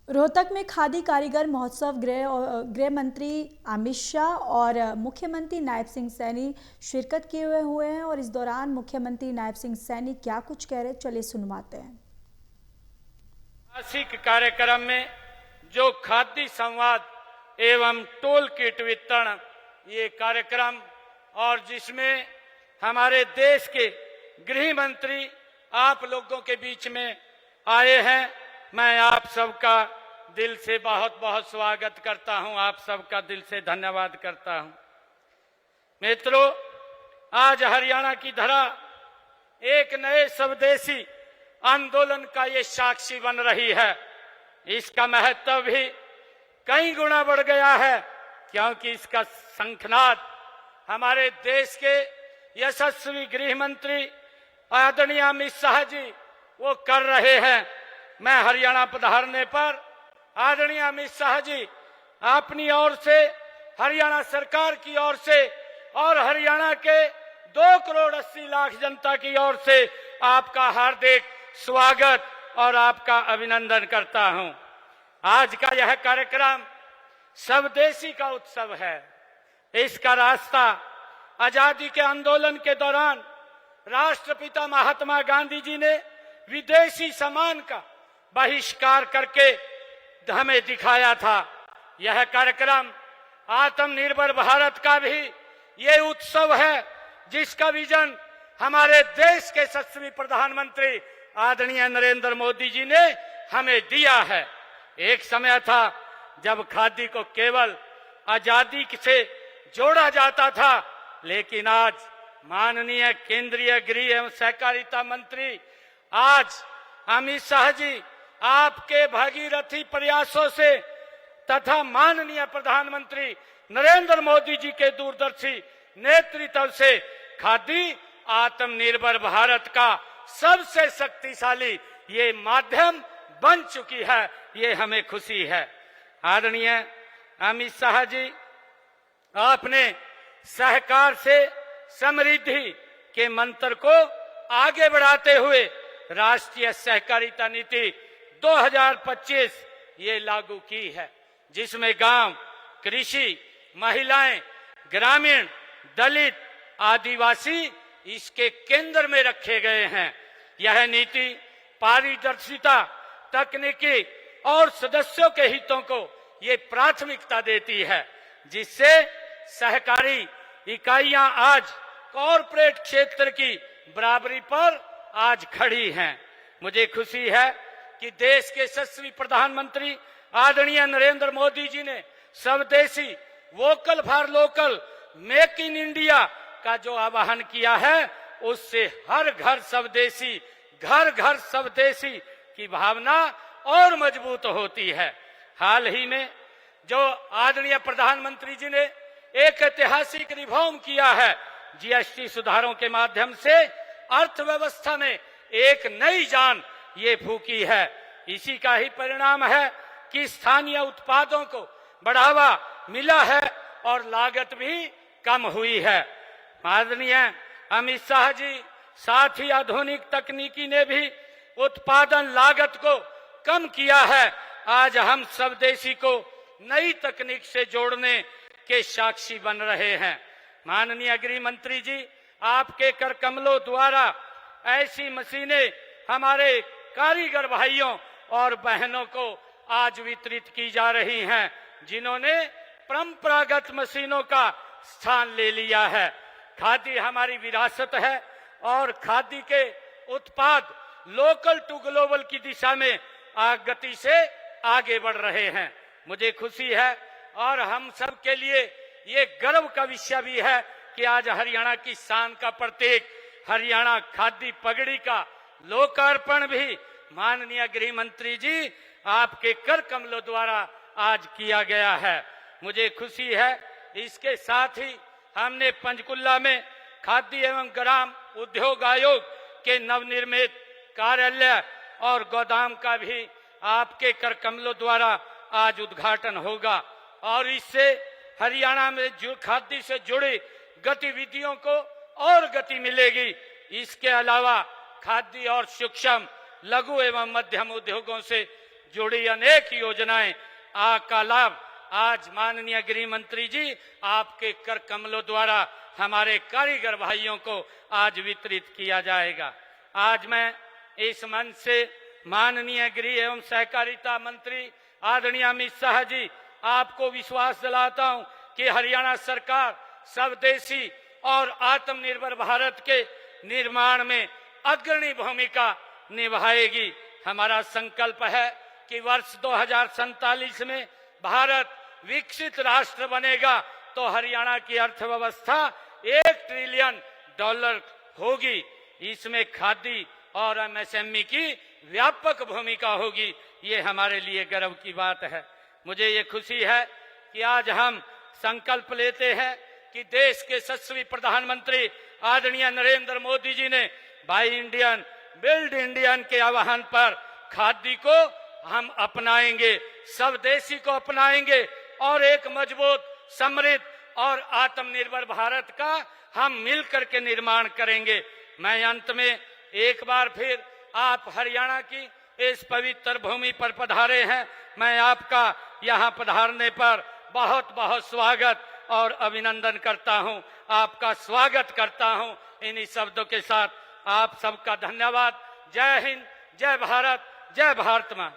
रोहतक में खादी कारीगर महोत्सव गृह मंत्री अमित शाह और मुख्यमंत्री नायब सिंह सैनी शिरकत किए हुए हैं और इस दौरान मुख्यमंत्री नायब सिंह सैनी क्या कुछ कह रहे, चलिए सुनवाते हैं। मासिक कार्यक्रम में जो खादी संवाद एवं टोल किट वितरण ये कार्यक्रम और जिसमें हमारे देश के गृह मंत्री आप लोगों के बीच में आए हैं, मैं आप सबका दिल से बहुत बहुत स्वागत करता हूं, आप सबका दिल से धन्यवाद करता हूं। मित्रों, आज हरियाणा की धरा एक नए स्वदेशी आंदोलन का ये साक्षी बन रही है। इसका महत्व भी कई गुना बढ़ गया है, क्योंकि इसका शंखनाद हमारे देश के यशस्वी गृह मंत्री आदरणीय अमित शाह जी वो कर रहे हैं। मैं हरियाणा पधारने पर आदरणीय अमित शाह जी अपनी ओर से, हरियाणा सरकार की ओर से और हरियाणा के 2 करोड़ 80 लाख जनता की ओर से आपका हार्दिक स्वागत और आपका अभिनंदन करता हूं। आज का यह कार्यक्रम स्वदेशी का उत्सव है। इसका रास्ता आजादी के आंदोलन के दौरान राष्ट्रपिता महात्मा गांधी जी ने विदेशी सामान का बहिष्कार करके हमें दिखाया था। यह कार्यक्रम आत्मनिर्भर भारत का भी ये उत्सव है, जिसका विजन हमारे देश के यशस्वी प्रधानमंत्री आदरणीय नरेंद्र मोदी जी ने हमें दिया है। एक समय था जब खादी को केवल आजादी से जोड़ा जाता था, लेकिन आज माननीय केंद्रीय गृह एवं सहकारिता मंत्री आज अमित शाह जी आपके भागीरथी प्रयासों से तथा माननीय प्रधानमंत्री नरेंद्र मोदी जी के दूरदर्शी नेतृत्व से खादी आत्मनिर्भर भारत का सबसे शक्तिशाली ये माध्यम बन चुकी है। ये हमें खुशी है। आदरणीय अमित शाह जी, आपने सहकार से समृद्धि के मंत्र को आगे बढ़ाते हुए राष्ट्रीय सहकारिता नीति 2025 ये लागू की है, जिसमें गांव, कृषि, महिलाएं, ग्रामीण, दलित, आदिवासी इसके केंद्र में रखे गए हैं। यह नीति पारदर्शिता, तकनीकी और सदस्यों के हितों को ये प्राथमिकता देती है, जिससे सहकारी इकाइयां आज कॉरपोरेट क्षेत्र की बराबरी पर आज खड़ी हैं। मुझे खुशी है कि देश के यशस्वी प्रधानमंत्री आदरणीय नरेंद्र मोदी जी ने स्वदेशी, vocal for local, make in India का जो आह्वान किया है, उससे हर घर स्वदेशी, घर घर स्वदेशी की भावना और मजबूत होती है। हाल ही में जो आदरणीय प्रधानमंत्री जी ने एक ऐतिहासिक रिफॉर्म किया है, जीएसटी सुधारों के माध्यम से अर्थव्यवस्था में एक नई जान ये फूकी है। इसी का ही परिणाम है कि स्थानीय उत्पादों को बढ़ावा मिला है और लागत भी कम हुई है। आदरणीय अमित शाह जी, साथ ही आधुनिक तकनीकी ने भी उत्पादन लागत को कम किया है। आज हम स्वदेशी को नई तकनीक से जोड़ने के साक्षी बन रहे हैं। माननीय गृह मंत्री जी, आपके कर कमलों द्वारा ऐसी मशीनें हमारे कारीगर भाइयों और बहनों को आज वितरित की जा रही हैं, जिन्होंने परंपरागत मशीनों का स्थान ले लिया है। खादी हमारी विरासत है और खादी के उत्पाद लोकल टू ग्लोबल की दिशा में गति से आगे बढ़ रहे हैं। मुझे खुशी है और हम सब के लिए ये गर्व का विषय भी है कि आज हरियाणा की शान का प्रतीक हरियाणा खादी पगड़ी का लोकार्पण भी माननीय गृह मंत्री जी आपके कर कमलों द्वारा आज किया गया है। मुझे खुशी है। इसके साथ ही हमने पंचकुला में खादी एवं ग्राम उद्योग आयोग के नवनिर्मित कार्यालय और गोदाम का भी आपके कर कमलों द्वारा आज उद्घाटन होगा और इससे हरियाणा में जो खादी से जुड़ी गतिविधियों को और गति मिलेगी। इसके अलावा खादी और सूक्ष्म, लघु एवं मध्यम उद्योगों से जुड़ी अनेक योजनाएं का लाभ आज माननीय गृह मंत्री जी आपके कर कमलों द्वारा हमारे कारीगर भाइयों को आज वितरित किया जाएगा। आज मैं इस मंच से माननीय गृह एवं सहकारिता मंत्री आदरणीय अमित शाह जी आपको विश्वास दिलाता हूं कि हरियाणा सरकार स्वदेशी और आत्मनिर्भर भारत के निर्माण में अग्रणी भूमिका निभाएगी। हमारा संकल्प है कि वर्ष 2047 में भारत विकसित राष्ट्र बनेगा तो हरियाणा की अर्थव्यवस्था $1 ट्रिलियन होगी। इसमें खादी और एमएसएमई की व्यापक भूमिका होगी। ये हमारे लिए गर्व की बात है। मुझे ये खुशी है कि आज हम संकल्प लेते हैं कि देश के यशस्वी प्रधानमंत्री आदरणीय नरेंद्र मोदी जी ने बाय इंडियन बिल्ड इंडियन के आह्वान पर खादी को हम अपनाएंगे, स्वदेशी को अपनाएंगे और एक मजबूत, समृद्ध और आत्मनिर्भर भारत का हम मिलकर के निर्माण करेंगे। मैं अंत में एक बार फिर आप हरियाणा की इस पवित्र भूमि पर पधारे हैं, मैं आपका यहाँ पधारने पर बहुत बहुत स्वागत और अभिनंदन करता हूँ, आपका स्वागत करता हूँ। इन्हीं शब्दों के साथ आप सबका धन्यवाद। जय हिंद, जय भारत, जय भारत माँ।